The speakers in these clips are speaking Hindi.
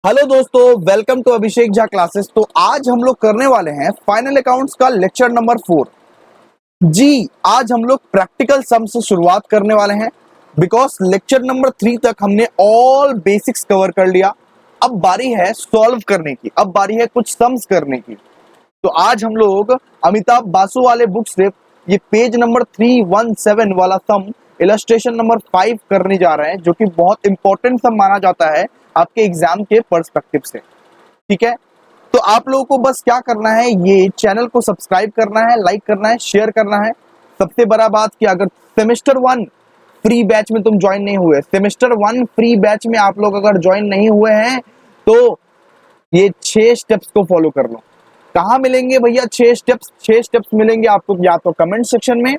हेलो दोस्तों, welcome to Abhishek Jha classes. तो आज हम लोग करने वाले हैं फाइनल अकाउंट्स का लेक्चर नंबर 4। जी, आज हम लोग प्रैक्टिकल सम से शुरुआत करने वाले हैं बिकॉज लेक्चर नंबर 3 तक हमने ऑल बेसिक्स कवर कर लिया। अब बारी है सॉल्व करने की, अब बारी है कुछ सम्स करने की। तो आज हम लोग अमिताभ बासु वाले बुक से ये पेज नंबर 317 वाला सम इलस्ट्रेशन नंबर 5 करने जा रहे हैं, जो कि बहुत इंपॉर्टेंट सम माना जाता है आपके एग्जाम के पर्सपेक्टिव से। ठीक है, तो आप लोगों को बस क्या करना है, ये चैनल को सब्सक्राइब करना है, लाइक करना है, शेयर करना है। सबसे बड़ा बात कि अगर सेमेस्टर 1 फ्री बैच में तुम ज्वाइन नहीं हुए, सेमेस्टर 1 फ्री बैच में आप लोग अगर ज्वाइन नहीं हुए हैं तो ये 6 स्टेप्स को फॉलो कर लो। कहाँ मिलेंगे भैया 6 स्टेप्स? 6 स्टेप्स मिलेंगे आपको या तो कमेंट सेक्शन में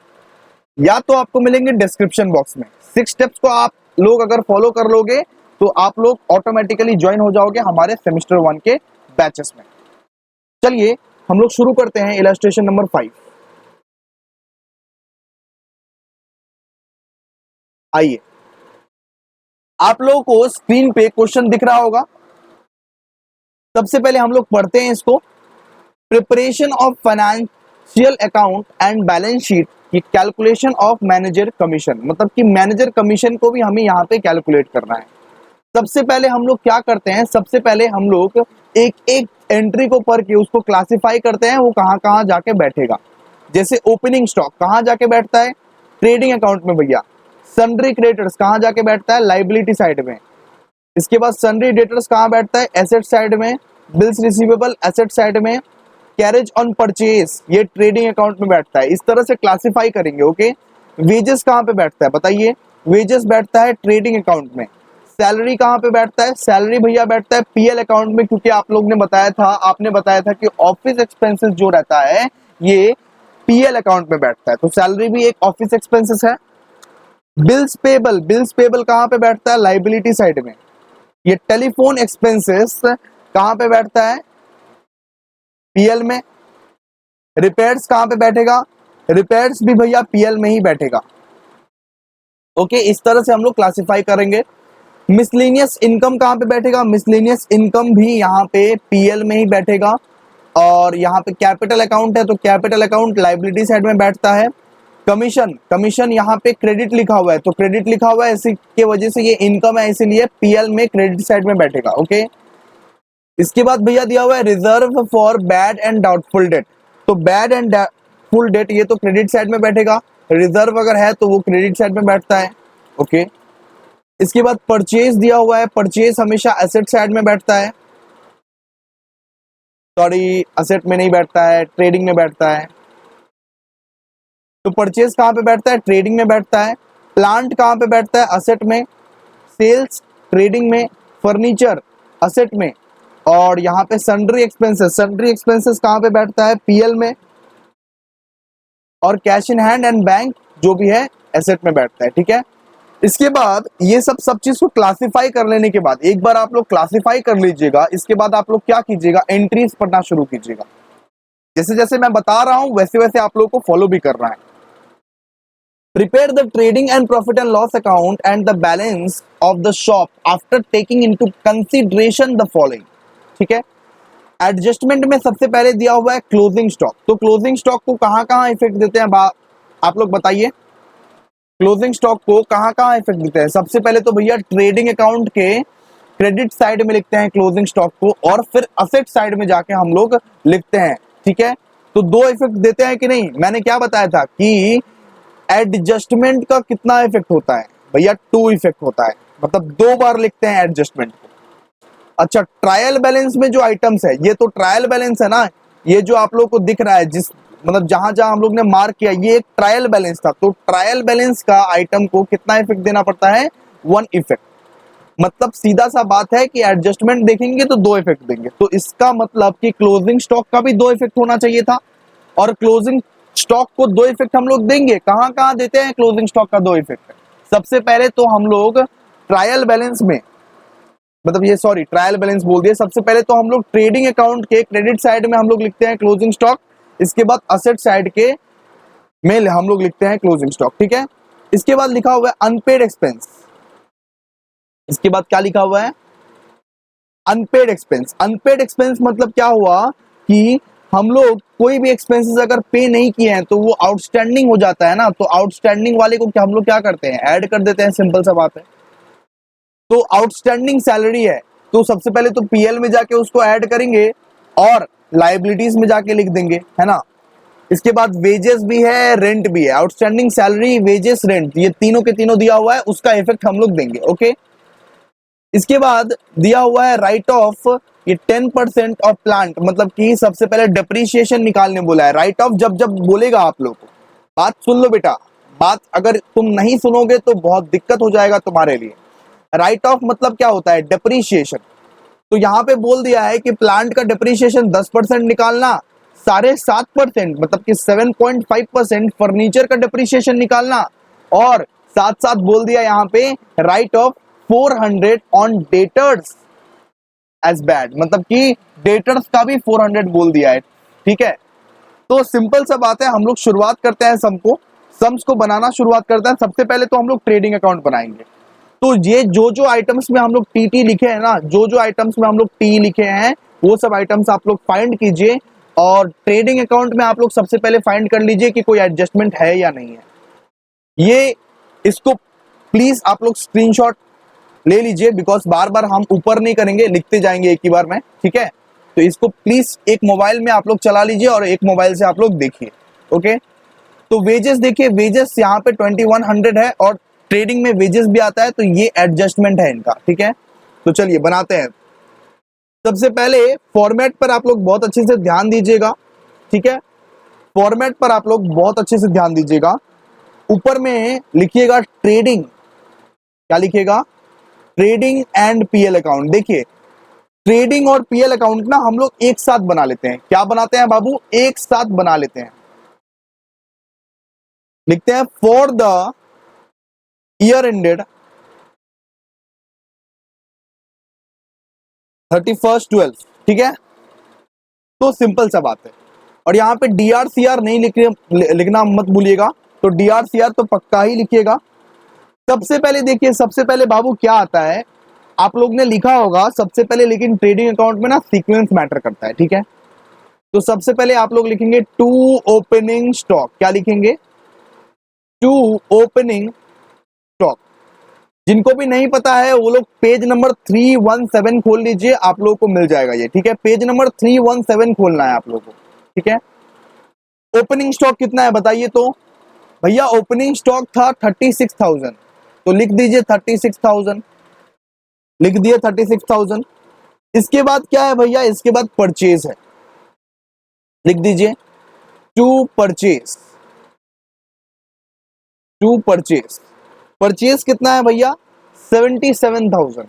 या तो आपको मिलेंगे डिस्क्रिप्शन बॉक्स में। 6 स्टेप्स को आप लोग अगर फॉलो कर लोगे तो आप लोग ऑटोमेटिकली ज्वाइन हो जाओगे हमारे सेमेस्टर 1 के बैचेस में। चलिए हम लोग शुरू करते हैं इलस्ट्रेशन नंबर 5। आइए, आप लोगों को स्क्रीन पे क्वेश्चन दिख रहा होगा। सबसे पहले हम लोग पढ़ते हैं इसको। Preparation of financial account and balance sheet की कैलकुलेशन ऑफ मैनेजर कमीशन, मतलब कि मैनेजर कमीशन को भी हमें यहाँ पे कैलकुलेट करना है। सबसे पहले हम लोग क्या करते हैं, सबसे पहले हम लोग एक एक एंट्री को पढ़ के उसको क्लासिफाई करते हैं वो कहाँ कहाँ जाके बैठेगा। जैसे ओपनिंग स्टॉक कहाँ जाके बैठता है? ट्रेडिंग अकाउंट में भैया। सन्ड्री क्रेडिटर्स कहाँ जाके बैठता है? लाइबिलिटी साइड में। इसके बाद सन्ड्री डेटर्स कहाँ बैठता है? एसेट साइड में। बिल्स रिसीवेबल एसेट साइड में। कैरेज ऑन परचेज ये ट्रेडिंग अकाउंट में बैठता है। इस तरह से क्लासिफाई करेंगे। ओके, वेजेस कहाँ पे बैठता है बताइए? वेजेस बैठता है ट्रेडिंग अकाउंट में। सैलरी कहाँ पे बैठता है? सैलरी भैया बैठता है पीएल अकाउंट में, क्योंकि आप लोग ने बताया था, आपने बताया था कि ऑफिस एक्सपेंसेस जो रहता है ये पीएल अकाउंट में बैठता है, तो सैलरी भी एक ऑफिस एक्सपेंसेस है। बिल्स पेबल कहाँ पे बैठता है? लाइबिलिटी साइड में। ये टेलीफोन एक्सपेंसेस कहाँ पे बैठता है? पीएल में। रिपेयर्स कहाँ पे बैठेगा? रिपेयर्स भी भैया पीएल में ही बैठेगा। ओके, इस तरह से हम लोग क्लासिफाई करेंगे। मिसलेनियस इनकम कहाँ पे बैठेगा? मिसलेनियस इनकम भी यहाँ पे पीएल में ही बैठेगा। और यहाँ पे कैपिटल अकाउंट है तो कैपिटल अकाउंट लाइबिलिटी साइड में बैठता है। कमीशन यहाँ पे क्रेडिट लिखा हुआ है तो क्रेडिट लिखा हुआ है, इसी के वजह से ये इनकम है, इसीलिए पीएल में क्रेडिट साइड में बैठेगा। ओके, इसके बाद भैया दिया हुआ है reserve for bad and doubtful date, तो बैड एंड डाउटफुल डेट ये तो क्रेडिट साइड में बैठेगा। रिजर्व अगर है तो वो क्रेडिट साइड में बैठता है। ओके, इसके बाद परचेज दिया हुआ है, परचेज हमेशा एसेट साइड में बैठता है। सॉरी, एसेट में नहीं बैठता है, ट्रेडिंग में बैठता है। तो परचेज कहाँ पे बैठता है? ट्रेडिंग में बैठता है। प्लांट कहाँ पे बैठता है? एसेट में। सेल्स ट्रेडिंग में। फर्नीचर एसेट में। और यहाँ पे सन्ड्री एक्सपेंसेस कहाँ पे बैठता है? पीएल में। और cash in hand and bank जो भी है एसेट में बैठता है। ठीक है, इसके बाद ये सब चीज को क्लासिफाई कर लेने के बाद, एक बार आप लोग क्लासिफाई कर लीजिएगा, इसके बाद आप लोग क्या कीजिएगा, एंट्रीज पढ़ना शुरू कीजिएगा। जैसे जैसे मैं बता रहा हूं वैसे वैसे आप लोग को फॉलो भी करना है। Prepare the trading and profit and loss account and the balance of the shop after taking into consideration the following. ठीक है, एडजस्टमेंट में सबसे पहले दिया हुआ है क्लोजिंग स्टॉक। तो क्लोजिंग स्टॉक को कहाँ कहाँ इफेक्ट देते हैं आप लोग बताइए? क्लोजिंग स्टॉक को कहाँ कहाँ इफेक्ट देते हैं? सबसे पहले तो भैया ट्रेडिंग अकाउंट के क्रेडिट साइड में लिखते हैं क्लोजिंग स्टॉक को, और फिर असेट साइड में जाके हम लोग लिखते हैं। ठीक है, तो दो इफेक्ट देते हैं कि नहीं? मैंने क्या बताया था कि एडजस्टमेंट का कितना इफेक्ट होता है भैया? 2 इफेक्ट होता है, मतलब 2 बार लिखते हैं एडजस्टमेंट को। अच्छा, ट्रायल बैलेंस में जो आइटम्स है, ये तो ट्रायल बैलेंस है ना, ये जो आप लोग को दिख रहा है, जिस मतलब जहां जहां हम लोग ने मार्क किया, ये एक ट्रायल बैलेंस था, तो ट्रायल बैलेंस का आइटम को कितना इफेक्ट देना पड़ता है? 1 इफेक्ट। मतलब सीधा सा बात है कि एडजस्टमेंट देखेंगे तो 2 इफेक्ट देंगे, तो इसका मतलब कि क्लोजिंग स्टॉक का भी 2 इफेक्ट होना चाहिए था, और क्लोजिंग स्टॉक को 2 इफेक्ट हम लोग देंगे। कहां कहां देते हैं क्लोजिंग स्टॉक का 2 इफेक्ट? सबसे पहले तो हम लोग ट्रायल बैलेंस में, मतलब ये सॉरी ट्रायल बैलेंस बोल दिया, सबसे पहले तो हम लोग ट्रेडिंग अकाउंट के क्रेडिट साइड में हम लोग लिखते हैं क्लोजिंग स्टॉक, इसके बाद असेट साइड के में हम लोग लिखते हैं क्लोजिंग स्टॉक। ठीक है, इसके बाद लिखा हुआ है अनपेड एक्सपेंस। इसके बाद क्या लिखा हुआ है? अनपेड एक्सपेंस, अनपेड एक्सपेंस मतलब क्या हुआ कि हम लोग कोई भी एक्सपेंसेस अगर पे नहीं किए हैं तो वो आउटस्टैंडिंग हो जाता है ना, तो आउटस्टैंडिंग वाले को क्या हम लोग क्या करते हैं, ऐड कर देते हैं, सिंपल सा बात है। तो आउटस्टैंडिंग सैलरी है तो सबसे पहले तो पीएल में जाके उसको ऐड करेंगे और लाइबिलिटीज में जाके लिख देंगे, है ना। इसके बाद वेजेस भी है, रेंट भी है, आउटस्टैंडिंग सैलरी, वेजेस, रेंट, ये तीनों के तीनों दिया हुआ है, उसका इफेक्ट हम लोग देंगे, ओके। इसके बाद दिया हुआ है राइट ऑफ, ये 10% ऑफ प्लांट, मतलब कि सबसे पहले डिप्रिसिएशन निकालने बोला है। राइट ऑफ जब जब बोलेगा आप लोग को, बात सुन लो बेटा, बात अगर तुम नहीं सुनोगे तो बहुत दिक्कत हो जाएगा तुम्हारे लिए। राइट ऑफ मतलब क्या होता है, डिप्रिसिएशन। तो यहाँ पे बोल दिया है कि प्लांट का डिप्रिसिएशन 10% निकालना, 7.5% मतलब कि 7.5% फर्नीचर का डिप्रिसिएशन निकालना, और साथ साथ बोल दिया यहाँ पे write off 400 on debtors as bad, मतलब कि डेटर्स का भी 400 बोल दिया है, ठीक है। तो सिंपल सा बात है, हम लोग शुरुआत करते हैं सम्स को बनाना शुरुआत करते हैं। सबसे पहले तो हम लोग ट्रेडिंग अकाउंट बनाएंगे। तो ये जो जो आइटम्स में हम लोग टी लिखे हैं ना, जो जो आइटम्स में हम लोग टी लिखे हैं वो सब आइटम्स आप लोग फाइंड कीजिए, और ट्रेडिंग अकाउंट में आप लोग सबसे पहले फाइंड कर लीजिए कि कोई एडजस्टमेंट है या नहीं है। ये इसको प्लीज आप लोग स्क्रीनशॉट ले लीजिए, बिकॉज बार बार हम ऊपर नहीं करेंगे, लिखते जाएंगे एक ही बार में, ठीक है। तो इसको प्लीज एक मोबाइल में आप लोग चला लीजिए और एक मोबाइल से आप लोग देखिए, ओके। तो वेजेस देखिए, वेजेस यहाँ पे 2100 है और ट्रेडिंग में वेजेस भी आता है, तो ये एडजस्टमेंट है इनका, ठीक है। तो चलिए बनाते हैं। सबसे पहले फॉर्मेट पर आप लोग बहुत अच्छे से ध्यान दीजिएगा, ठीक है। फॉर्मेट पर आप लोग बहुत अच्छे से ध्यान दीजिएगा। ऊपर में लिखिएगा ट्रेडिंग, क्या लिखिएगा, ट्रेडिंग एंड पीएल अकाउंट। देखिए ट्रेडिंग और पीएल अकाउंट ना हम लोग एक साथ बना लेते हैं। क्या बनाते हैं बाबू, एक साथ बना लेते हैं। लिखते हैं फॉर द ईयर एंडेड 31/12, ठीक है। तो सिंपल सा बात है। और यहाँ पे DRCR नहीं लिखना मत भूलिएगा, तो DRCR तो पक्का ही लिखिएगा। सबसे पहले देखिए, सबसे पहले बाबू क्या आता है, आप लोग ने लिखा होगा सबसे पहले, लेकिन ट्रेडिंग अकाउंट में ना सीक्वेंस मैटर करता है, ठीक है। तो सबसे पहले आप लोग लिखेंगे टू ओपनिंग स्टॉक, क्या लिखेंगे, टू ओपनिंग स्टॉक। जिनको भी नहीं पता है वो लोग पेज नंबर 317 खोल लीजिए, आप लोगों को मिल जाएगा ये, ठीक है। पेज नंबर 317 खोलना है आप लोगों को, ठीक है। ओपनिंग स्टॉक कितना है बताइए तो। भैया ओपनिंग स्टॉक था 36,000, तो लिख दीजिए 36,000, लिख दिए 36,000। इसके बाद क्या है भैया, इसके बाद परचेज है, लिख दीजिए to purchase, to purchase. Purchase कितना है भैया, 77,000,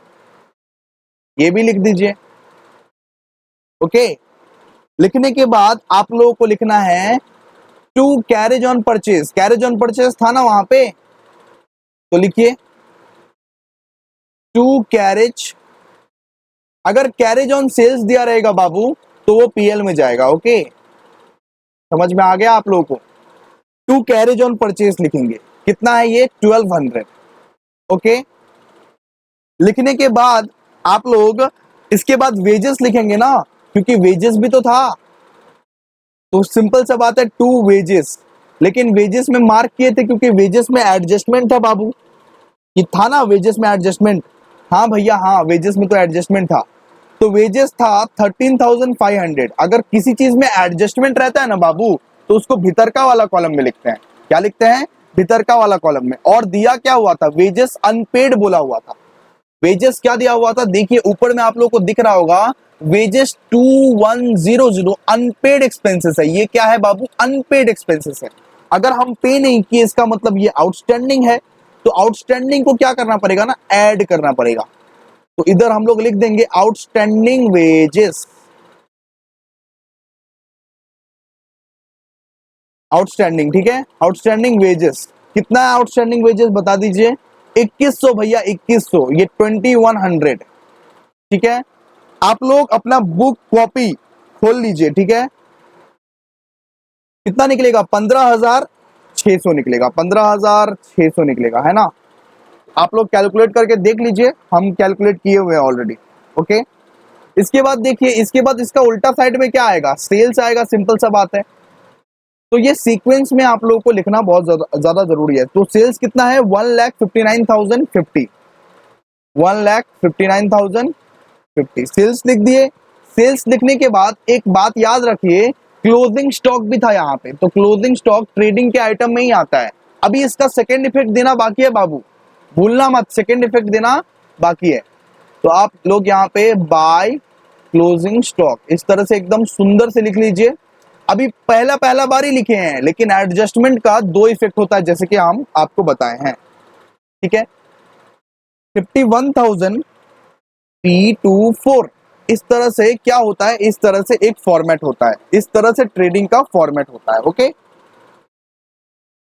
ये भी लिख दीजिए, ओके। लिखने के बाद आप लोगों को लिखना है to carriage on purchase, carriage on purchase था ना वहां पे, तो लिखिए टू कैरेज। अगर कैरेज ऑन सेल्स दिया रहेगा बाबू तो वो पीएल में जाएगा, ओके। समझ में आ गया आप लोगों को। टू कैरेज ऑन परचेज लिखेंगे, कितना है ये, 1200, ओके। लिखने के बाद आप लोग इसके बाद वेजेस लिखेंगे ना, क्योंकि वेजेस भी तो था, तो सिंपल सा बात है टू वेजेस। लेकिन वेजेस में मार्क किए थे क्योंकि वेजेस में एडजस्टमेंट था बाबू, ये था ना वेजेस में एडजस्टमेंट। हाँ भैया हाँ, वेजेस में तो एडजस्टमेंट था, तो वेजेस था 13,500। अगर किसी चीज में एडजस्टमेंट रहता है ना बाबू, तो उसको भीतरका वाला कॉलम में लिखते हैं, क्या लिखते हैं, भीतरका वाला कॉलम में। और दिया क्या हुआ था, वेजेस अनपेड बोला हुआ था। वेजेस क्या दिया हुआ था, देखिए ऊपर में आप लोग को दिख रहा होगा, वेजेस 2100 अनपेड एक्सपेंसेस है। ये क्या है बाबू, अनपेड एक्सपेंसेस है। अगर हम पे नहीं किए इसका मतलब ये आउटस्टैंडिंग है, तो आउटस्टैंडिंग को क्या करना पड़ेगा ना, ऐड करना पड़ेगा। तो इधर हम लोग लिख देंगे आउटस्टैंडिंग वेजेस, आउटस्टैंडिंग, ठीक है। आउटस्टैंडिंग वेजेस कितना है, आउटस्टैंडिंग वेजेस बता दीजिए, 2100 भैया, 2100, ये 2100, ठीक है। आप लोग अपना बुक कॉपी खोल लीजिए, ठीक है। कितना निकलेगा, 15,600 निकलेगा, 15,600 निकलेगा, है ना। आप लोग कैलकुलेट करके देख लीजिए, हम कैलकुलेट किए हुए हैं ऑलरेडी, ओके। इसके बाद देखिए, इसके बाद इसका उल्टा साइड में क्या आएगा, सेल्स आएगा, सिंपल सा बात है। तो ये सीक्वेंस में आप लोगों को लिखना बहुत ज्यादा जरूरी है। तो सेल्स कितना है, 1,59,050, 1,59,050 सेल्स लिख दिए। सेल्स लिखने के बाद एक बात याद रखिए, क्लोजिंग स्टॉक भी था यहाँ पे। तो क्लोजिंग स्टॉक ट्रेडिंग के आइटम में ही आता है। अभी इसका सेकेंड इफेक्ट देना बाकी है बाबू, भूलना मत, सेकेंड इफेक्ट देना बाकी है। तो आप लोग यहाँ पे बाय क्लोजिंग स्टॉक इस तरह से एकदम सुंदर से लिख लीजिए। अभी पहला बार ही लिखे हैं, लेकिन एडजस्टमेंट का 2 इफेक्ट होता है, जैसे कि हम आपको बताए हैं, ठीक है। 51,000 P24 इस तरह से क्या होता है, इस तरह से एक फॉर्मेट होता है, इस तरह से ट्रेडिंग का फॉर्मेट होता है। ओके,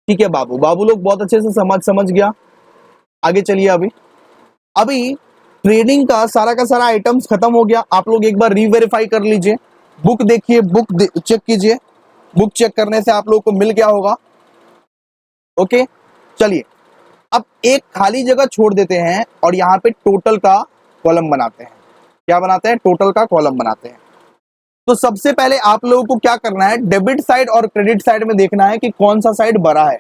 ठीक है बाबू, बाबू लोग बहुत अच्छे से समझ गया। आगे चलिए। अभी ट्रेडिंग का सारा आइटम्स खत्म हो गया। आप लोग एक बार रीवेरीफाई कर लीजिए, बुक देखिए, चेक कीजिए। बुक चेक करने से आप लोगों को मिल गया होगा। ओके, चलिए अब एक खाली जगह छोड़ देते हैं और यहाँ पे टोटल का कॉलम बनाते हैं। क्या बनाते हैं, टोटल का कॉलम बनाते हैं। तो सबसे पहले आप लोगों को क्या करना है, डेबिट साइड और क्रेडिट साइड में देखना है कि कौन सा साइड बड़ा है।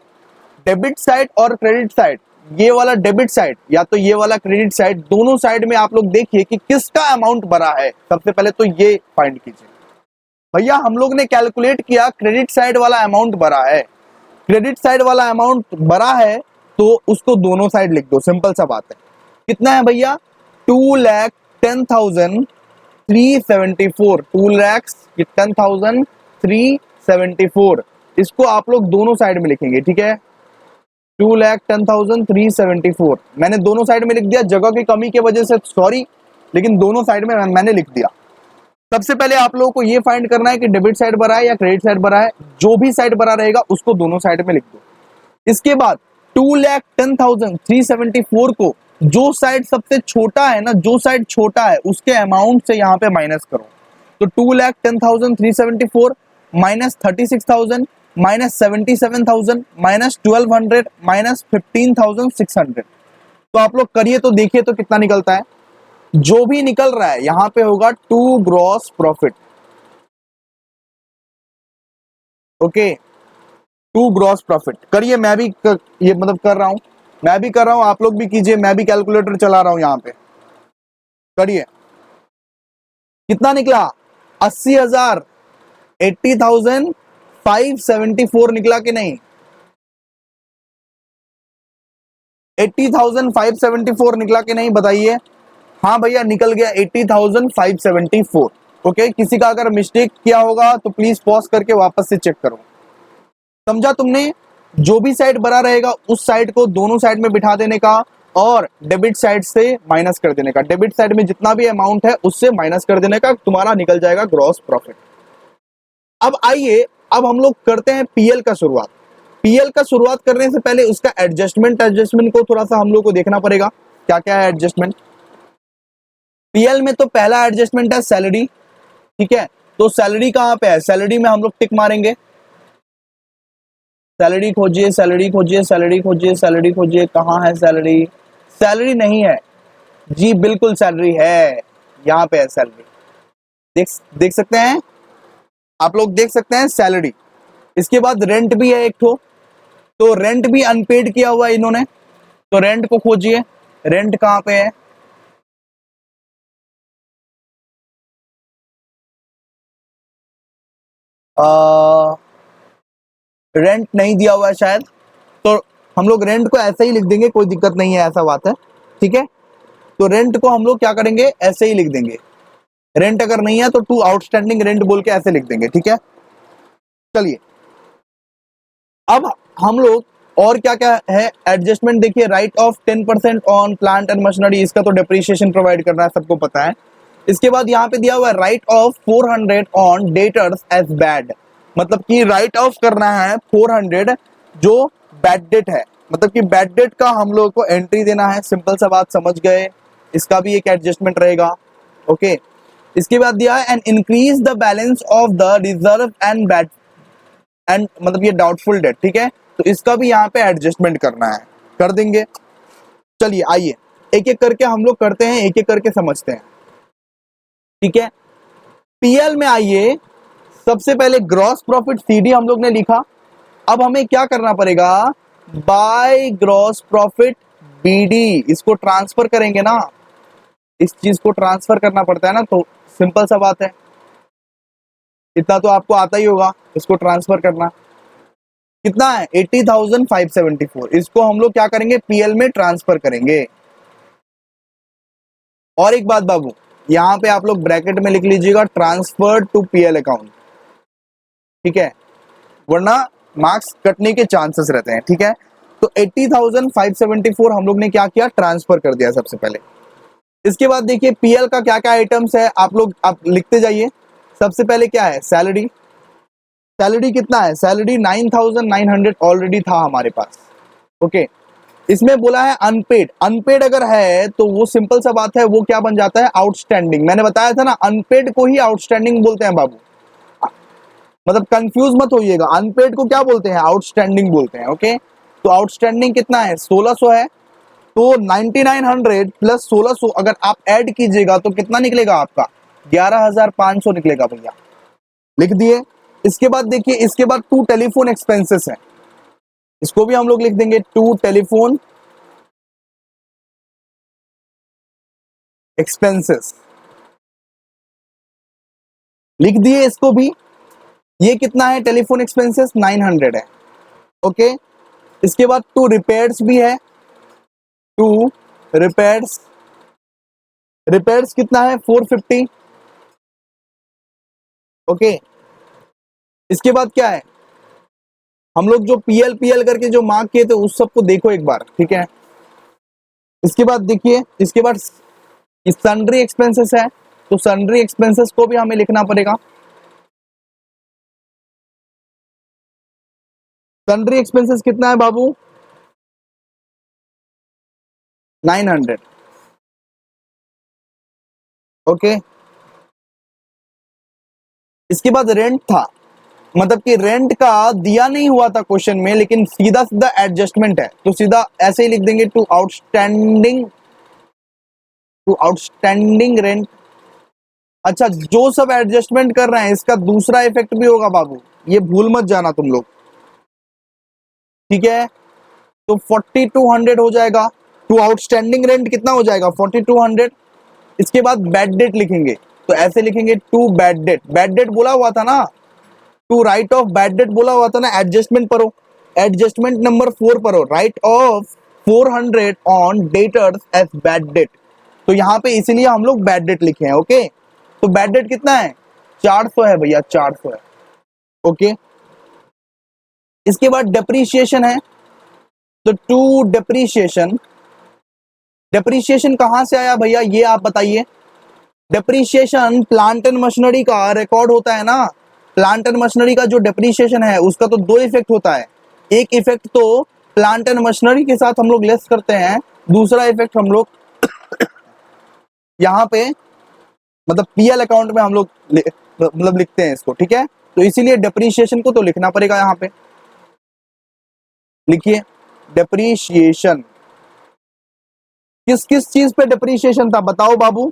डेबिट साइड और क्रेडिट साइड, ये वाला डेबिट साइड या तो ये वाला क्रेडिट साइड, दोनों साइड में आप लोग देखिए कि किसका अमाउंट बड़ा है। सबसे पहले तो ये फाइंड कीजिए। भैया हम लोग ने कैलकुलेट किया, क्रेडिट साइड वाला अमाउंट बड़ा है। क्रेडिट साइड वाला अमाउंट बड़ा है तो उसको दोनों साइड लिख दो, सिंपल सा बात है। कितना है भैया, 2,10,374, 2,10,374। इसको आप लोग दोनों साइड में लिखेंगे, ठीक है। 2,10,374 मैंने दोनों साइड में लिख दिया, जगह की कमी की वजह से सॉरी, लेकिन दोनों साइड में मैंने लिख दिया। सबसे पहले आप लोगों को ये फाइंड करना है कि डेबिट साइड बड़ा है या क्रेडिट साइड बड़ा है। जो भी साइड बड़ा रहेगा उसको दोनों साइड में लिख दो। इसके बाद 2,10,374 को जो साइड सबसे छोटा है ना, जो साइड छोटा है उसके अमाउंट से यहाँ पे माइनस करो। तो 2,10,374 माइनस 36,000 माइनस 77,000 माइनस 1,200 माइनस 15,600। तो आप लोग करिए तो देखिए तो कितना निकलता है। जो भी निकल रहा है यहाँ पे होगा to gross profit. Okay, to gross profit करिए। मैं भी ये मतलब कर रहा हूं, मैं भी कर रहा हूं, आप लोग भी कीजिए। मैं भी कैलकुलेटर चला रहा हूं यहाँ पे, करिए। कितना निकला, 80,000, 80,574 निकला कि नहीं, 80,574 निकला कि नहीं बताइए। हाँ भैया निकल गया 80,574। ओके, किसी का अगर मिस्टेक किया होगा तो प्लीज पॉज करके वापस से चेक करो। समझा तुमने, जो भी साइड बड़ा रहेगा उस साइड को दोनों साइड में बिठा देने का और डेबिट साइड से माइनस कर देने का। डेबिट साइड में जितना भी अमाउंट है उससे माइनस कर देने का, तुम्हारा निकल जाएगा ग्रॉस प्रॉफिट। अब आइए, अब हम लोग करते हैं पीएल का शुरुआत। पीएल का शुरुआत करने से पहले उसका एडजस्टमेंट को थोड़ा सा हम लोग को देखना पड़ेगा। क्या क्या है एडजस्टमेंट पीएल में। तो पहला एडजस्टमेंट है सैलरी, ठीक है। तो सैलरी कहाँ पे है, सैलरी में हम लोग टिक मारेंगे। सैलरी खोजिए, सैलरी खोजिए, सैलरी खोजिए, सैलरी खोजिए, कहाँ है सैलरी, सैलरी नहीं है जी, बिल्कुल सैलरी है, यहाँ पे है सैलरी। देख सकते हैं आप लोग, देख सकते हैं सैलरी। इसके बाद रेंट भी है एक ठो, तो रेंट भी अनपेड किया हुआ है इन्होंने, तो रेंट को खोजिए। रेंट कहाँ पे है, रेंट नहीं दिया हुआ है शायद, तो हम लोग रेंट को ऐसे ही लिख देंगे, कोई दिक्कत नहीं है, ऐसा बात है, ठीक है। तो रेंट को हम लोग क्या करेंगे, ऐसे ही लिख देंगे। रेंट अगर नहीं है तो टू आउटस्टैंडिंग रेंट बोल के ऐसे लिख देंगे, ठीक है। चलिए अब हम लोग और क्या क्या है एडजस्टमेंट देखिए। Right of 10% on plant and machinery, इसका तो डिप्रिसिएशन प्रोवाइड करना है, सबको पता है। इसके बाद यहाँ पे दिया हुआ है write off 400 on debtors as bad, मतलब कि राइट ऑफ करना है 400 जो बैड डेट है, मतलब कि बैड डेट का हम लोग को एंट्री देना है। सिंपल सा बात, समझ गए। इसका भी एक एडजस्टमेंट रहेगा। ओके, इसके बाद दिया है and increase the balance of the reserve and bad and, मतलब ये डाउटफुल डेट, ठीक है। तो इसका भी यहाँ पे एडजस्टमेंट करना है, कर देंगे। चलिए आइए एक एक करके हम लोग करते हैं, एक एक करके समझते हैं, ठीक है। पीएल में आइए, सबसे पहले ग्रॉस प्रॉफिट सीडी हम लोग ने लिखा। अब हमें क्या करना पड़ेगा, बाय ग्रॉस प्रॉफिट बीडी, इसको ट्रांसफर करेंगे ना, इस चीज को ट्रांसफर करना पड़ता है ना, तो सिंपल सा बात है, इतना तो आपको आता ही होगा इसको ट्रांसफर करना। कितना है 80,574, इसको हम लोग क्या करेंगे, पीएल में ट्रांसफर करेंगे। और एक बात बाबू, यहाँ पे आप लोग ब्रैकेट में लिख लीजिएगा ट्रांसफर टू पीएल अकाउंट, ठीक है, वरना मार्क्स कटने के चांसेस रहते हैं, ठीक है। तो 80,574 हम लोग ने क्या किया, ट्रांसफर कर दिया सबसे पहले। इसके बाद देखिए पीएल का क्या क्या आइटम्स है, आप लिखते जाइए। सबसे पहले क्या है, सैलरी। सैलरी कितना है, सैलरी 9,900 ऑलरेडी था हमारे पास, ओके। इसमें बोला है अनपेड, अनपेड अगर है तो वो सिंपल सा बात है, वो क्या बन जाता है, आउटस्टैंडिंग। मैंने बताया था ना, अनपेड को ही आउटस्टैंडिंग बोलते हैं बाबू, मतलब कंफ्यूज मत होइएगा, अनपेड को क्या बोलते हैं, आउटस्टैंडिंग बोलते हैं, ओके। तो आउटस्टैंडिंग कितना है, 1600 है। तो 9900 प्लस 1600 अगर आप ऐड कीजिएगा तो कितना निकलेगा आपका, 11,500 निकलेगा भैया, लिख दिए। इसके बाद देखिए, इसके बाद टू टेलीफोन एक्सपेंसेस है, इसको भी हम लोग लिख देंगे, टू टेलीफोन एक्सपेंसेस, लिख दिए इसको भी। ये कितना है, टेलीफोन एक्सपेंसेस 900 है, ओके। इसके बाद टू रिपेयर्स भी है, टू रिपेयर्स, रिपेयर्स कितना है 450, ओके। इसके बाद क्या है, हम लोग जो पीएल पीएल करके जो मार्क किए थे उस सबको देखो एक बार, ठीक है। इसके बाद देखिए, इसके बाद सन्ड्री एक्सपेंसेस है, तो सन्ड्री एक्सपेंसेस को भी हमें लिखना पड़ेगा। सन्ड्री एक्सपेंसेस कितना है बाबू, 900, ओके। इसके बाद रेंट था, मतलब कि रेंट का दिया नहीं हुआ था क्वेश्चन में, लेकिन सीधा सीधा एडजस्टमेंट है, तो सीधा ऐसे ही लिख देंगे, टू आउटस्टैंडिंग रेंट। अच्छा, जो सब एडजस्टमेंट कर रहे हैं इसका दूसरा इफेक्ट भी होगा बाबू, ये भूल मत जाना तुम लोग, ठीक है। तो 4200 हो जाएगा, टू आउटस्टैंडिंग रेंट कितना हो जाएगा, 4200। इसके बाद बैड डेट लिखेंगे, तो ऐसे लिखेंगे to bad debt, bad debt बोला हुआ था ना, to write off bad debt बोला हुआ था ना, एडजस्टमेंट पढ़ो, एडजस्टमेंट नंबर 4 पढ़ो, write off 400 on debtors as bad debt. तो यहाँ पे इसीलिए हम लोग बैड डेट लिखे हैं, ओके। तो बैड डेट कितना है, 400 है भैया, 400 है, ओके। इसके बाद डेप्रीशिएशन है, तो टू डेप्रीशिएशन, डेप्रीशिएशन कहां से आया भैया, ये आप बताइए। डेप्रीशिएशन प्लांट एंड मशीनरी का रिकॉर्ड होता है ना, प्लांट एंड मशीनरी का जो डेप्रीशिएशन है उसका तो दो इफेक्ट होता है, एक इफेक्ट तो प्लांट एंड मशीनरी के साथ हम लोग लेस करते हैं, दूसरा इफेक्ट हम लोग यहाँ पे मतलब पीएल अकाउंट में हम लोग मतलब लिखते हैं इसको, ठीक है। तो इसीलिए डेप्रीशिएशन को तो लिखना पड़ेगा, यहाँ पे लिखिए डेप्रीशिएशन। किस किस चीज पे डेप्रीशिएशन था बताओ बाबू,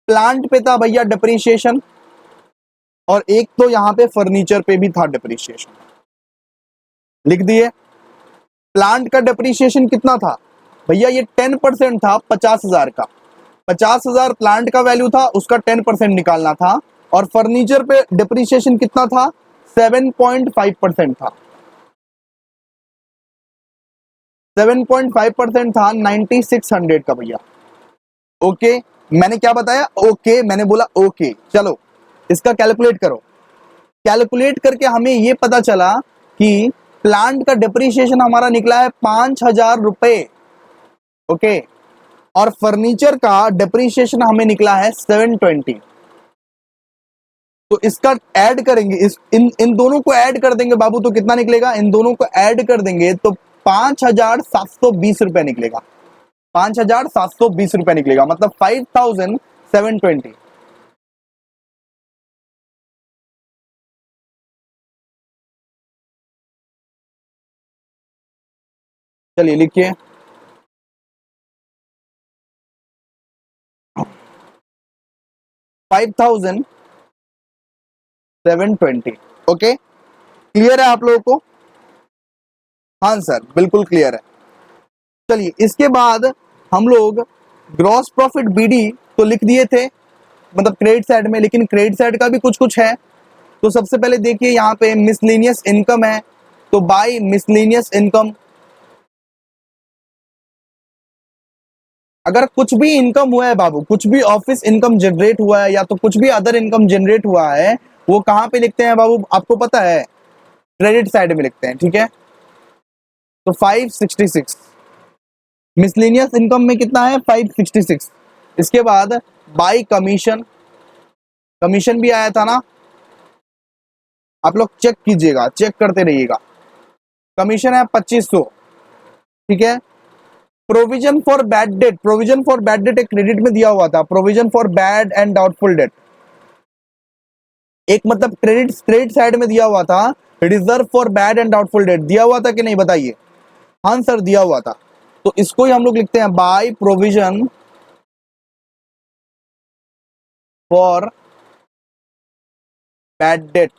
प्लांट पे था भैया डेप्रीशिएशन, और एक तो यहाँ पे फर्नीचर पे भी था डेप्रीशिएशन, लिख दिए। प्लांट का डेप्रीशिएशन कितना था भैया, ये 10% था 50,000 का, 50,000 प्लांट का वैल्यू था, उसका 10% निकालना था। और फर्नीचर पे डेप्रीशिएशन कितना था, 7.5% था, 7.5% था 9600 का भैया, ओके। मैंने क्या बताया, ओके, मैंने बोला ओके। चलो इसका कैलकुलेट करो, कैलकुलेट करके हमें ये पता चला कि प्लांट का डेप्रीशिएशन हमारा निकला है 5,000 रुपए, ओके। और फर्नीचर का डेप्रीशिएशन हमें निकला है 720। तो इसका ऐड करेंगे, इस इन दोनों को ऐड कर देंगे बाबू, तो कितना निकलेगा, इन दोनों को ऐड कर देंगे तो 5,720 रुपए निकलेगा, 5,720 रुपए निकलेगा, मतलब 5,720। चलिए लिखिए, 5,720। ओके, क्लियर है आप लोगों को? हाँ सर, बिल्कुल क्लियर है। चलिए, इसके बाद हम लोग ग्रॉस प्रॉफिट बीडी तो लिख दिए थे, मतलब क्रेडिट साइड में, लेकिन क्रेडिट साइड का भी कुछ कुछ है। तो सबसे पहले देखिए यहाँ पे मिसलेनियस इनकम है, तो बाय मिसलेनियस इनकम अगर कुछ भी इनकम हुआ है बाबू, कुछ भी ऑफिस इनकम जनरेट हुआ है या तो कुछ भी अदर इनकम जनरेट हुआ है, वो कहाँ पे लिखते हैं बाबू, आपको पता है? क्रेडिट साइड में लिखते हैं, ठीक है। तो 566 मिसलेनियस इनकम में कितना है? 566। इसके बाद बाय कमीशन, कमीशन भी आया था ना, आप लोग चेक कीजिएगा, चेक करते रहिएगा। कमीशन है 2500, ठीक है। Provision for bad debt, provision for bad debt एक क्रेडिट में दिया हुआ था, provision for bad and doubtful date एक मतलब क्रेडिट साइड में दिया हुआ था। Reserve for bad and doubtful date दिया हुआ था कि नहीं, बताइए? हाँ सर, दिया हुआ था। तो इसको ही हम लोग लिखते हैं by provision for bad debt,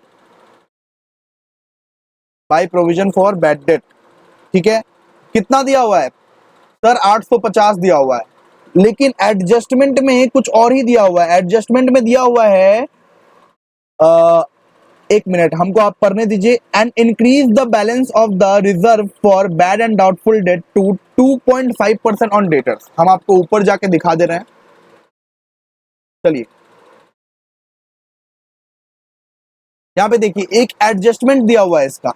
by provision for bad debt, ठीक है। कितना दिया हुआ है सर? 850 दिया हुआ है, लेकिन एडजस्टमेंट में कुछ और ही दिया हुआ है। एडजस्टमेंट में दिया हुआ है, एक मिनट हमको आप पढ़ने दीजिए। And increase the balance of the reserve for bad and doubtful debt to 2.5% on debtors. हम आपको ऊपर जाके दिखा दे रहे हैं, चलिए। यहाँ पे देखिए एक एडजस्टमेंट दिया हुआ है इसका।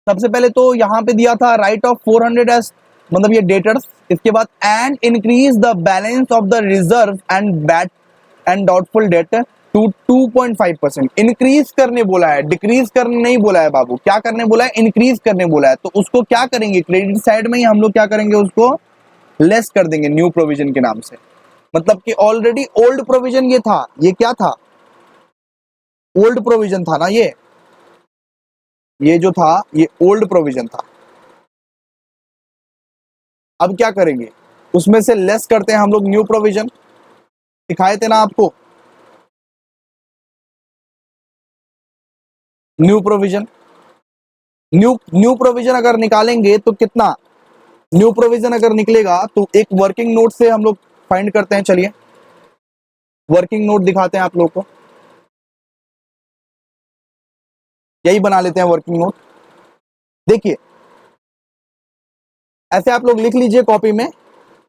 सबसे पहले तो यहाँ पे दिया था राइट ऑफ 400 एस, मतलब ये डेटर्स। इसके बाद and increase the balance of the reserve and bad and doubtful debt to 2.5%। Increase करने बोला है, डिक्रीज करने नहीं बोला है बाबू। क्या करने बोला है? इंक्रीज करने बोला है। तो उसको क्या करेंगे, क्रेडिट साइड में ही हम लोग क्या करेंगे, उसको लेस कर देंगे न्यू प्रोविजन के नाम से। मतलब कि ऑलरेडी ओल्ड प्रोविजन ये था, ये क्या था? ओल्ड प्रोविजन था ना ये जो था ये ओल्ड प्रोविजन था। अब क्या करेंगे, उसमें से लेस करते हैं हम लोग न्यू प्रोविजन। दिखाए थे ना आपको न्यू प्रोविजन। न्यू प्रोविजन अगर निकालेंगे तो कितना, न्यू प्रोविजन अगर निकलेगा तो एक वर्किंग नोट से हम लोग फाइंड करते हैं। चलिए वर्किंग नोट दिखाते हैं आप लोग को, यही बना लेते हैं वर्किंग नोट। देखिए ऐसे आप लोग लिख लीजिए कॉपी में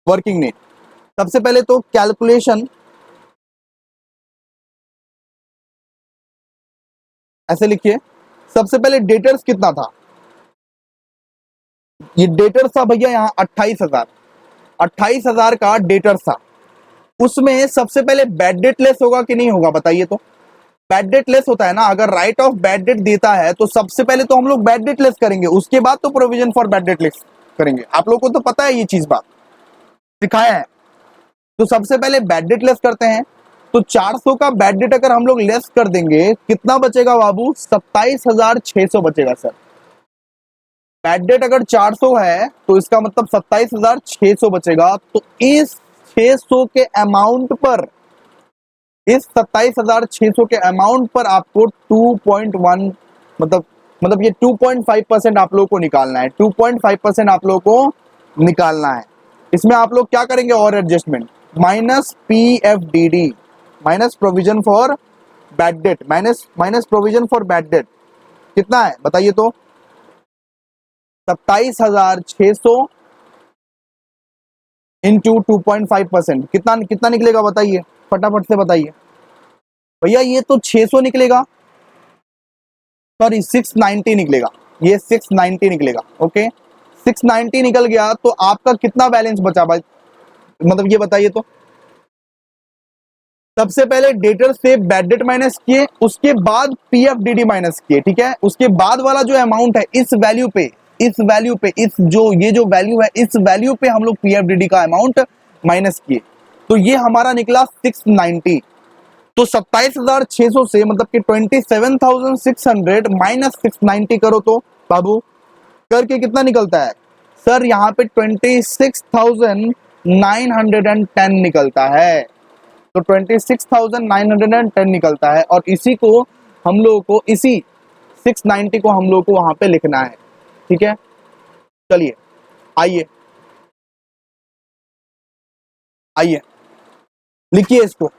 वर्किंग नोट। सबसे पहले तो कैलकुलेशन ऐसे लिखिए। सबसे पहले डेटर्स कितना था, ये डेटर्स था भैया यहाँ 28,000। 28,000 का डेटर्स था। उसमें सबसे पहले बैड डेट लेस होगा कि नहीं होगा, बताइए तो? बैड डेट लेस होता है ना, अगर राइट ऑफ बैड डेट देता है तो सबसे पहले तो हम लोग बैड डेट लेस करेंगे, उसके बाद तो provision for bad debt less करेंगे। आप लोगों को तो पता है ये चीज, बात सिखाया है। तो सबसे पहले बैड डेट लेस करते हैं। तो 400 का बैड डेट अगर हम लोग लेस कर देंगे, कितना बचेगा बाबू? 27,600 बचेगा सर। बैड डेट अगर 400 है तो इसका मतलब 27,600 बचेगा। तो इस 600 के अमाउंट पर, इस 27,600 के अमाउंट पर आपको 2.1 मतलब ये 2.5% आप लोगों को निकालना है। 2.5% आप लोगों को निकालना है। इसमें आप लोग क्या करेंगे, और adjustment minus PFDD, minus provision for bad debt, minus provision for bad debt कितना है बताइए तो? 27,600 इंटू 2.5%, कितना कितना निकलेगा बताइए, फटाफट से बताइए भैया। ये तो 600 निकलेगा, सॉरी 690 निकलेगा, ये 690 निकलेगा। ओके 690 निकल गया तो आपका कितना बैलेंस बचा भाई, मतलब ये बताइए तो? सबसे पहले डेटर से बैड डेट माइनस किए, उसके बाद PFDD माइनस किए, ठीक है। उसके बाद वाला जो अमाउंट है इस वैल्यू पे, इस जो ये जो वैल्यू है इस वैल्यू पे हम लोग PFDD का अमाउंट माइनस किए। तो ये हमारा निकला 690। तो 27,600 से मतलब कि 27,600 माइनस 690 करो तो बाबू करके कितना निकलता है सर? यहाँ पे 26,910 निकलता है। तो 26,910 निकलता है, और इसी को हम लोगों को, इसी 690 को हम लोगों को वहां पे लिखना है। ठीक है, चलिए आइए आइए लिखिए इसको।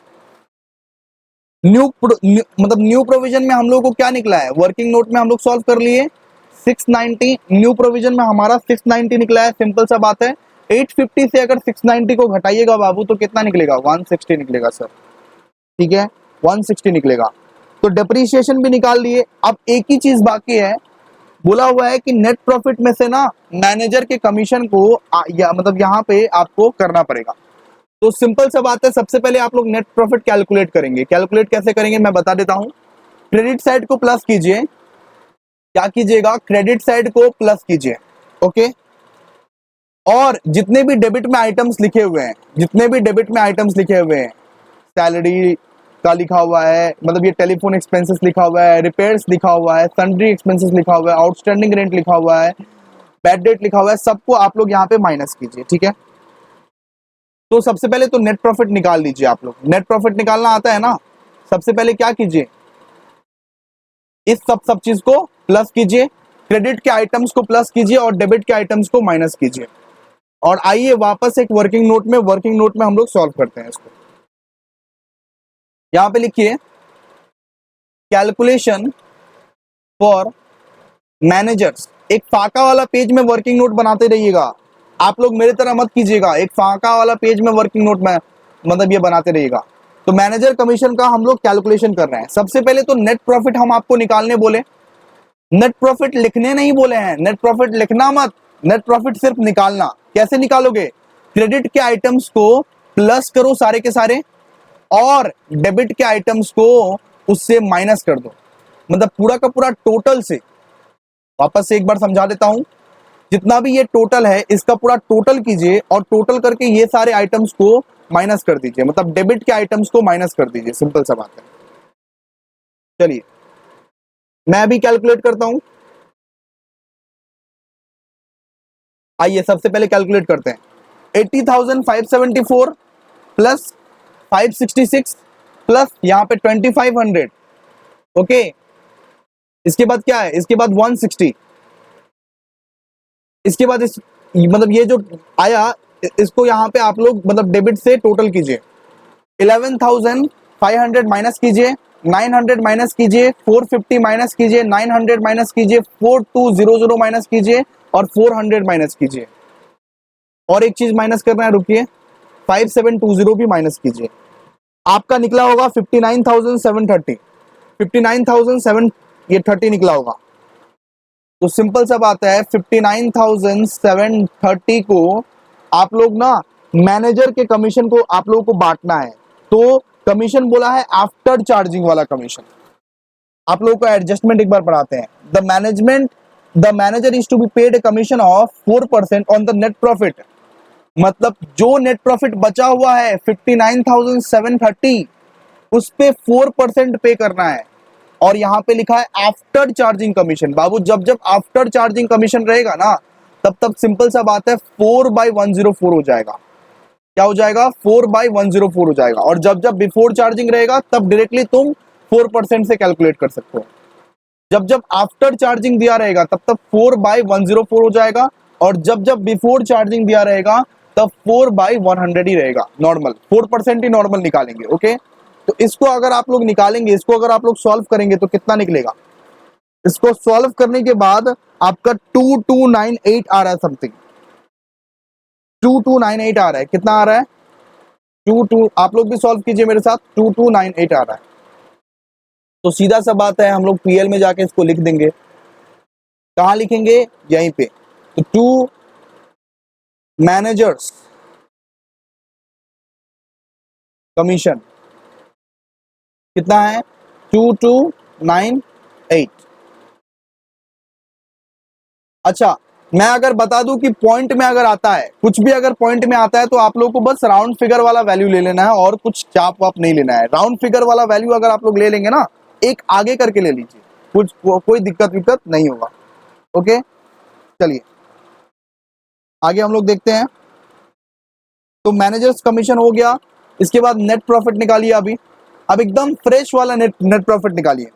मतलब न्यू प्रोविजन में हम लोग को क्या निकला है, वर्किंग नोट में हम लोग सॉल्व कर लिए 690, न्यू प्रोविजन में हमारा 690 निकला है, सिंपल सा बात है। 850 से अगर 690 को घटाइएगा बाबू तो कितना निकलेगा, 160 निकलेगा सर। ठीक है, 160 निकलेगा। तो डेप्रीशिएशन भी निकाल लिए। अब एक ही चीज बाकी है, बोला हुआ है कि नेट प्रॉफिट में से ना मैनेजर के कमीशन को मतलब यहाँ पे आपको करना पड़ेगा। तो सिंपल सा बात है, सबसे पहले आप लोग नेट प्रॉफिट कैलकुलेट करेंगे। कैलकुलेट कैसे करेंगे मैं बता देता हूं। क्रेडिट साइड को प्लस कीजिए, क्या कीजिएगा, क्रेडिट साइड को प्लस कीजिए। ओके, और जितने भी डेबिट में आइटम्स लिखे हुए हैं, जितने भी डेबिट में आइटम्स लिखे हुए हैं, सैलरी का लिखा हुआ है, मतलब ये टेलीफोन एक्सपेंसेस लिखा हुआ है, रिपेयर्स लिखा हुआ है, सन्ड्री एक्सपेंसेस लिखा हुआ है, आउटस्टैंडिंग रेंट लिखा हुआ है, बैड डेट लिखा हुआ है, सबको आप लोग यहाँ पे माइनस कीजिए। ठीक है, तो सबसे पहले तो नेट प्रॉफिट निकाल लीजिए। आप लोग नेट प्रॉफिट निकालना आता है ना, सबसे पहले क्या कीजिए, इस सब चीज को प्लस कीजिए, क्रेडिट के आइटम्स को प्लस कीजिए और डेबिट के आइटम्स को माइनस कीजिए। और आइए वापस एक वर्किंग नोट में हम लोग सॉल्व करते हैं इसको। यहां पे लिखिए कैलकुलेशन फॉर मैनेजर्स। एक फाका वाला पेज में वर्किंग नोट बनाते रहिएगा, आप लोग मेरी तरह मत कीजिएगा, एक फाका वाला पेज में वर्किंग नोट में मतलब ये बनाते रहिएगा। तो मैनेजर कमीशन का हम लोग कैलकुलेशन कर रहे हैं। सबसे पहले तो नेट प्रॉफिट हम आपको निकालने बोले, नेट प्रॉफिट लिखने नहीं बोले हैं, नेट प्रॉफिट लिखना मत, नेट प्रॉफिट सिर्फ निकालना। कैसे निकालोगे, क्रेडिट के आइटम्स को प्लस करो सारे के सारे, और डेबिट के आइटम्स को उससे माइनस कर दो, मतलब पूरा का पूरा टोटल से। वापस से एक बार समझा देता हूं, जितना भी ये टोटल है इसका पूरा टोटल कीजिए, और टोटल करके ये सारे आइटम्स को माइनस कर दीजिए, मतलब डेबिट के आइटम्स को माइनस कर दीजिए, सिंपल सा बात है। चलिए मैं भी कैलकुलेट करता हूं, आइए सबसे पहले कैलकुलेट करते हैं। 80,574 प्लस 566 प्लस यहाँ पे 2500। ओके, इसके बाद क्या है, इसके बाद 160, इसके बाद इस मतलब ये जो आया इसको यहाँ पे आप लोग मतलब डेबिट से टोटल कीजिए। 11,500 माइनस कीजिए, 900 माइनस कीजिए, 450 माइनस कीजिए, 900 माइनस कीजिए, 4200 माइनस कीजिए, और 400 माइनस कीजिए। और एक चीज माइनस करना है, रुकिए, 5720 भी माइनस कीजिए। आपका निकला होगा 59,730, 59,700 ये 30 निकला होगा। तो सिंपल सा बात है, 59,730 को आप लोग ना मैनेजर के कमीशन को आप लोगों को बांटना है। तो कमीशन बोला है आफ्टर चार्जिंग वाला कमीशन। आप लोगों को एडजस्टमेंट एक बार पढ़ाते हैं। The manager is to be paid a commission of 4% on the net profit. मतलब जो नेट प्रॉफिट बचा हुआ है 59,730, उस पे 4% पे करना है। और यहां पे लिखा है आफ्टर चार्जिंग कमीशन। बाबू जब जब आफ्टर चार्जिंग कमीशन रहेगा ना, तब तब सिंपल सा बात है 4/104 हो जाएगा। क्या हो जाएगा, 4/104 हो जाएगा। और जब जब बिफोर चार्जिंग रहेगा तब डायरेक्टली तुम 4% से कैलकुलेट कर सकते हो। जब जब आफ्टर चार्जिंग दिया रहेगा तब तब 4/104 हो जाएगा, और जब जब बिफोर चार्जिंग दिया रहेगा तब 4/100 ही रहेगा। नॉर्मल 4% ही नॉर्मल निकालेंगे। ओके, तो इसको अगर आप लोग निकालेंगे, इसको अगर आप लोग सॉल्व करेंगे तो कितना निकलेगा। इसको सॉल्व करने के बाद आपका 2298 आ रहा है, समथिंग 2298 आ रहा है। कितना आ रहा है, 22, आप लोग भी सॉल्व कीजिए मेरे साथ, 2298 आ रहा है। तो सीधा सा बात है, हम लोग पीएल में जाके इसको लिख देंगे। कहाँ लिखेंगे, यहीं पे। तो टू मैनेजर्स कमीशन कितना है, 2298। अच्छा, मैं अगर बता दूं कि पॉइंट में अगर आता है, कुछ भी अगर पॉइंट में आता है तो आप लोग को बस राउंड फिगर वाला वैल्यू ले लेना है, और कुछ चाप वाप नहीं लेना है। राउंड फिगर वाला वैल्यू अगर आप लोग ले लेंगे ना, एक आगे करके ले लीजिए, कुछ कोई दिक्कत विक्कत नहीं होगा। ओके, चलिए आगे हम लोग देखते हैं। तो मैनेजर्स कमीशन हो गया, इसके बाद नेट प्रॉफिट निकालिए अभी। अब एकदम फ्रेश वाला नेट प्रॉफिट निकालिए।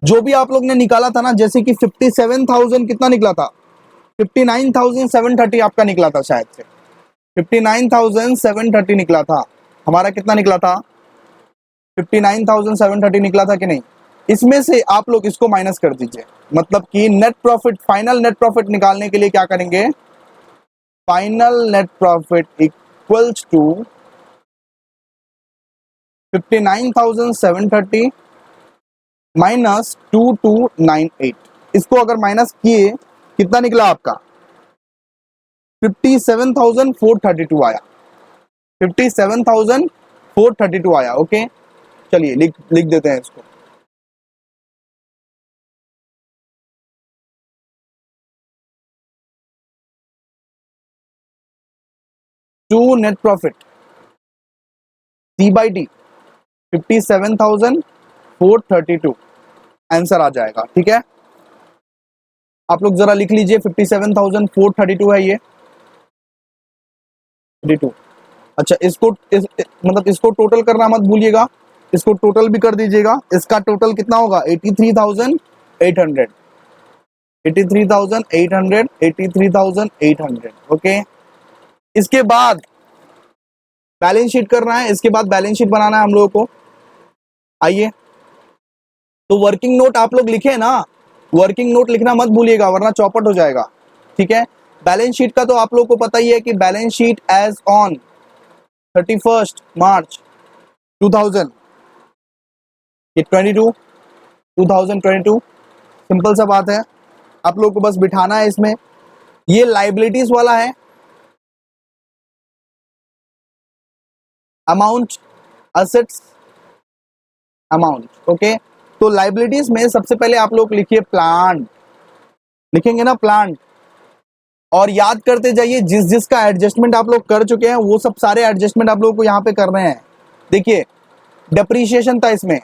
जो भी आप लोग ने निकाला था ना, जैसे कि 57,000 कितना निकला था, 59,730 आपका निकला था शायद से, 59,730 निकला था हमारा। कितना निकला था, 59,730 निकला था कि नहीं। इसमें से आप लोग इसको माइनस कर दीजिए, मतलब कि net profit, final net profit निकालने के लिए क्या करेंगे, final net profit equals to 59,730 minus 2298। इसको अगर माइनस किए कितना निकला आपका, 57,432 आया, 57,432 आया। ओके, चलिए लिख देते हैं इसको। To net profit C by D 57,432 answer आ जाएगा। ठीक है, आप लोग जरा लिख लीजिए, 57,432 है ये 32। अच्छा, मतलब इसको टोटल करना मत भूलिएगा, इसको टोटल भी कर दीजिएगा। इसका टोटल कितना होगा, 83,800, 83,800, 83,800। ओके, इसके बाद बैलेंस शीट करना है, इसके बाद बैलेंस शीट बनाना है हम लोगों को। आइए, तो वर्किंग नोट आप लोग लिखे ना, वर्किंग नोट लिखना मत भूलिएगा वरना चौपट हो जाएगा। ठीक है, बैलेंस शीट का तो आप लोग को पता ही है कि balance sheet as on 31 March 2000 22 2022, simple सा बात है, आप लोग को बस बिठाना है इसमें। ये लाइबिलिटीज वाला है, अमाउंट, असेट्स, अमाउंट। ओके, तो लाइबिलिटीज में सबसे पहले आप लोग लिखिए प्लांट, लिखेंगे ना प्लांट, और याद करते जाइए जिस जिसका एडजस्टमेंट आप लोग कर चुके हैं वो सब सारे एडजस्टमेंट आप लोग को यहाँ पे करने हैं। देखिए, डेप्रीशिएशन था इसमें,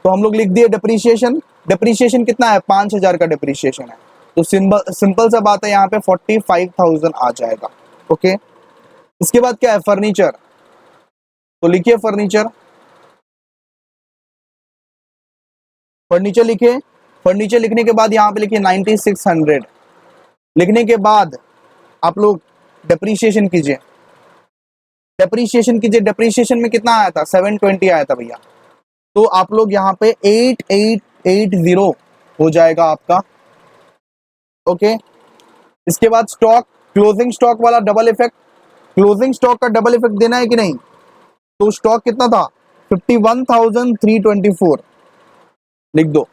तो हम लोग लिख दिए डेप्रीशिएशन। डेप्रीशिएशन कितना है, 5,000 का डेप्रीशिएशन है, तो सिंपल सा बात है, यहाँ पे 45,000 आ जाएगा। ओके, इसके बाद क्या है, फर्नीचर, तो लिखिए फर्नीचर, फर्नीचर लिखे। फर्नीचर लिखने के बाद यहाँ पे लिखिए 9600। लिखने के बाद आप लोग डेप्रीशिएशन कीजिए, डेप्रीशिएशन कीजिए। डेप्रीशिएशन में कितना आया था, 720 आया था भैया, तो आप लोग यहाँ पे 8880 हो जाएगा आपका। ओके, इसके बाद स्टॉक, क्लोजिंग स्टॉक वाला डबल इफेक्ट, क्लोजिंग स्टॉक का डबल इफेक्ट देना है कि नहीं, तो स्टॉक कितना था, 51,324 लिख दो।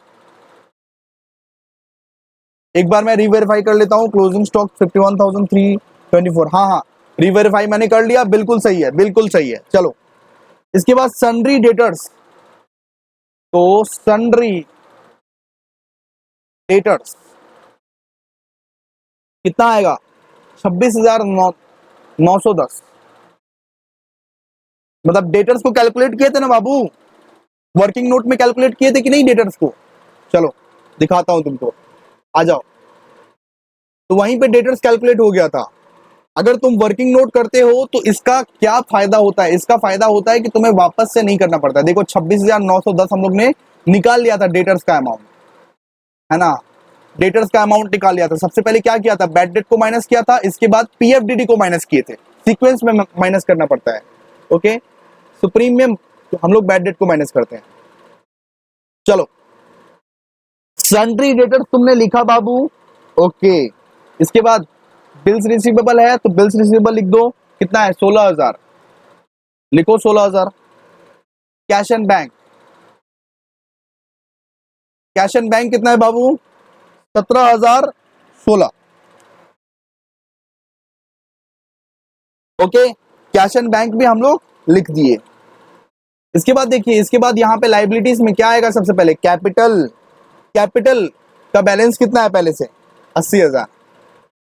एक बार मैं रीवेरीफाई कर लेता हूँ, क्लोजिंग स्टॉक 51,324, हाँ हाँ रीवेरीफाई मैंने कर लिया, बिल्कुल सही है, बिल्कुल सही है। चलो, इसके बाद सन्ड्री डेटर्स, तो सन्ड्री डेटर्स कितना आएगा, 26,910। मतलब डेटर्स को कैलकुलेट किए थे ना बाबू, वर्किंग नोट में कैलकुलेट किए थे कि नहीं डेटर्स को, चलो दिखाता हूं तुमको, आ जाओ। तो वहीं पे डेटर्स कैलकुलेट हो गया था। अगर तुम वर्किंग नोट करते हो तो इसका क्या फायदा होता है, इसका फायदा होता है कि तुम्हें वापस से नहीं करना पड़ता है। देखो 26,910 हम लोग ने निकाल लिया था डेटर्स का अमाउंट, है ना, डेटर्स का अमाउंट निकाल लिया था। सबसे पहले क्या किया था, बैड डेट को माइनस किया था, इसके बाद पीएफडीडी को माइनस किए थे, सीक्वेंस में माइनस करना पड़ता है। ओके, सुप्रीम में हम लोग बैड डेट को माइनस करते हैं। चलो, सन्ड्री डेटर्स तुमने लिखा बाबू। ओके, इसके बाद बिल्स रिसीवेबल है, तो बिल्स रिसीवेबल लिख दो, कितना है, 16,000, लिखो 16,000। Cash and bank, cash and bank कितना है बाबू, 17,016। ओके, कैश एंड बैंक भी हम लोग लिख दिए। इसके बाद देखिए, इसके बाद यहाँ पे लाइबिलिटीज में क्या आएगा, सबसे पहले कैपिटल, कैपिटल का बैलेंस कितना है पहले से, 80,000,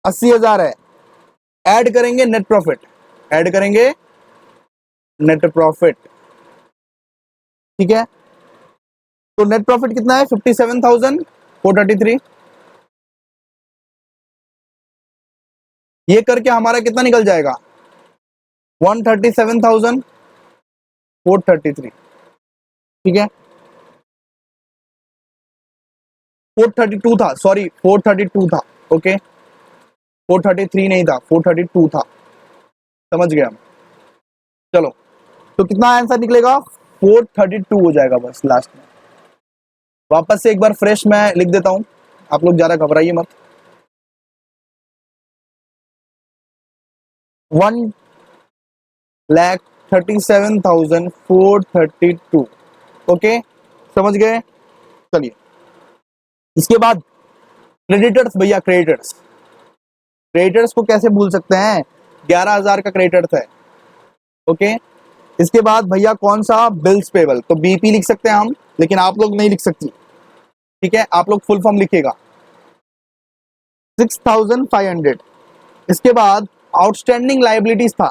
80,000 है। ऐड करेंगे नेट प्रॉफिट, ऐड करेंगे नेट प्रॉफिट, ठीक है। तो नेट प्रॉफिट कितना है, 57,433। ये करके हमारा कितना निकल जाएगा, 137,000। 433, ठीक है। 432 था, सॉरी 432 था, ओके 433 नहीं था, 432 था, समझ गया। चलो, तो कितना आंसर निकलेगा, 432 हो जाएगा बस लास्ट में। वापस से एक बार फ्रेश मैं लिख देता हूं, आप लोग ज्यादा घबराइए मत। 1,37,432, ओके, समझ गए। चलिए, इसके बाद क्रेडिटर्स भैया, क्रेडिटर्स, क्रेडिटर्स को कैसे भूल सकते हैं, 11,000 का क्रेडिटर्स है, ओके। इसके बाद भैया कौन सा, बिल्स पेबल, तो बीपी लिख सकते हैं हम, लेकिन आप लोग नहीं लिख सकती, ठीक है, आप लोग फुल फॉर्म लिखिएगा, 6,500। इसके बाद आउटस्टैंडिंग लाइबिलिटीज था,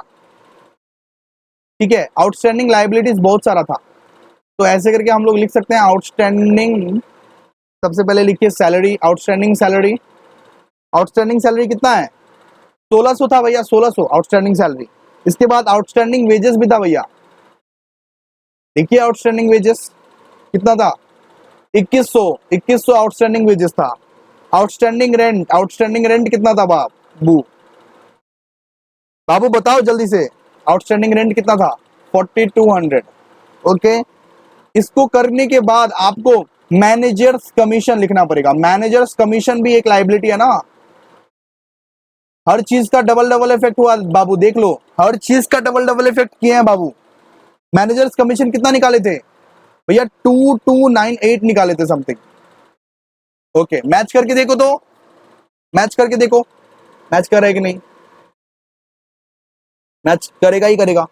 ठीक है, आउटस्टैंडिंग लाइबिलिटीज बहुत सारा था, तो ऐसे करके हम लोग लिख सकते हैं आउटस्टैंडिंग, सबसे पहले लिखिए salary, outstanding salary, outstanding salary कितना है, 1600 था भैया, 1600 आउटस्टैंडिंग सैलरी। इसके बाद आउटस्टैंडिंग वेजेस भी था भैया, देखिए आउटस्टैंडिंग वेजेस कितना था, 2100 आउटस्टैंडिंग वेजेस था। आउटस्टैंडिंग रेंट, आउटस्टैंडिंग रेंट कितना था बाबू, बाबू बताओ जल्दी से, आउटस्टैंडिंग रेंट कितना था, 4200, ओके। इसको करने के बाद आपको मैनेजर्स कमीशन लिखना पड़ेगा, मैनेजर्स कमीशन भी एक लाइबिलिटी है ना, हर चीज का डबल डबल इफेक्ट हुआ बाबू, देख लो, हर चीज का डबल डबल इफेक्ट किए हैं बाबू। मैनेजर्स कमीशन कितना निकाले थे भैया, 2298 निकाले थे समथिंग, ओके। मैच करके देखो, तो मैच करके देखो, मैच कर रहा है कि नहीं, मैच करेगा ही करेगा।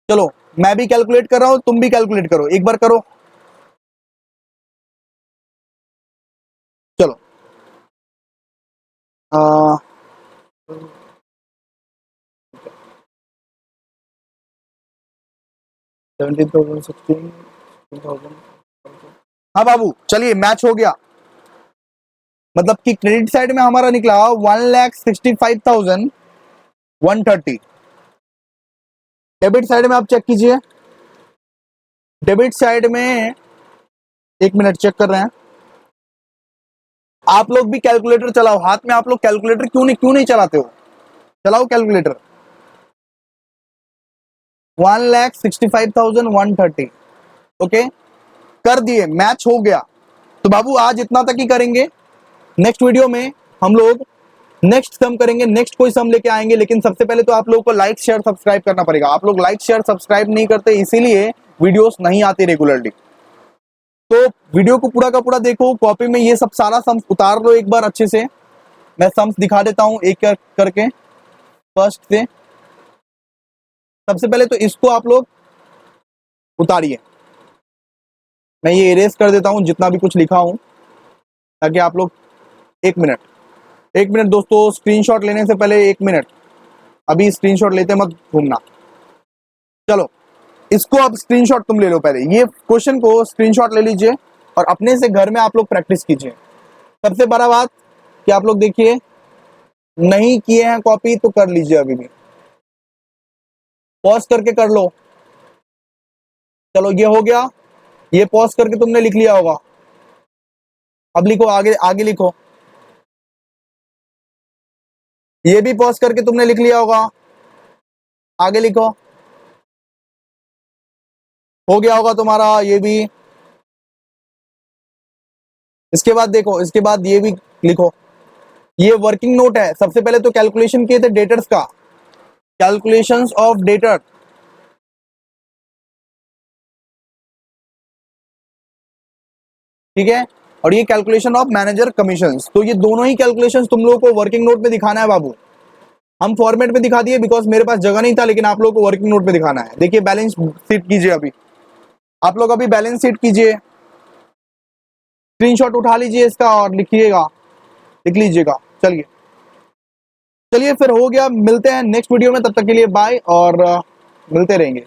चलो, मैं भी कैलकुलेट कर रहा हूं, तुम भी कैलकुलेट करो, एक बार करो, चलो। 17,000, 16,000, हाँ बाबू, चलिए मैच हो गया, मतलब कि क्रेडिट साइड में हमारा निकला 1,65,130, डेबिट साइड में आप चेक कीजिए, डेबिट साइड में, एक मिनट चेक कर रहे हैं, आप लोग भी कैलकुलेटर चलाओ हाथ में, आप लोग कैलकुलेटर क्यों नहीं चलाते हो, चलाओ कैलकुलेटर, 1,65,130, ओके, कर दिए, मैच हो गया। तो बाबू आज इतना तक ही करेंगे, नेक्स्ट वीडियो में हम लोग नेक्स्ट सम करेंगे, नेक्स्ट कोई सम लेके आएंगे, लेकिन सबसे पहले तो आप लोगों को लाइक शेयर सब्सक्राइब करना पड़ेगा, आप लोग लाइक शेयर सब्सक्राइब नहीं करते, इसीलिए वीडियोस नहीं आते रेगुलरली। तो वीडियो को पूरा का पूरा देखो, कॉपी में ये सब सारा सम्स उतार लो एक बार अच्छे से, मैं सम्स दिखा देता हूं एक करके, फर्स्ट से। सबसे पहले तो इसको आप लोग उतारिए, मैं ये इरेज कर देता हूं जितना भी कुछ लिखा हूं, ताकि आप लोग, एक मिनट, एक मिनट दोस्तों, स्क्रीनशॉट लेने से पहले एक मिनट, अभी स्क्रीनशॉट लेते मत घूमना। चलो, इसको अब स्क्रीनशॉट तुम ले लो, पहले ये क्वेश्चन को स्क्रीनशॉट ले लीजिए और अपने से घर में आप लोग प्रैक्टिस कीजिए। सबसे बड़ा बात कि आप लोग देखिए, नहीं किए हैं कॉपी तो कर लीजिए, अभी भी पॉज करके कर लो। चलो, ये हो गया, ये पॉज करके तुमने लिख लिया होगा, अब लिखो, आगे आगे लिखो, ये भी पॉज करके तुमने लिख लिया होगा, आगे लिखो, हो गया होगा तुम्हारा ये भी। इसके बाद देखो, इसके बाद ये भी लिखो, ये वर्किंग नोट है, सबसे पहले तो कैलकुलेशन किए थे डेटर्स का, कैलकुलेशंस ऑफ डेटर, ठीक है, और ये कैलकुलेशन ऑफ मैनेजर कमीशंस, तो ये दोनों ही कैलकुलेशंस तुम लोगों को वर्किंग नोट में दिखाना है बाबू। हम फॉर्मेट में दिखा दिए बिकॉज मेरे पास जगह नहीं था, लेकिन आप लोगों को वर्किंग नोट में दिखाना है। देखिए, बैलेंस शीट कीजिए, अभी आप लोग अभी बैलेंस शीट कीजिए, स्क्रीनशॉट उठा लीजिए इसका और लिखिएगा, लिख लीजिएगा। चलिए चलिए, फिर हो गया, मिलते हैं नेक्स्ट वीडियो में, तब तक के लिए बाय, और मिलते रहेंगे।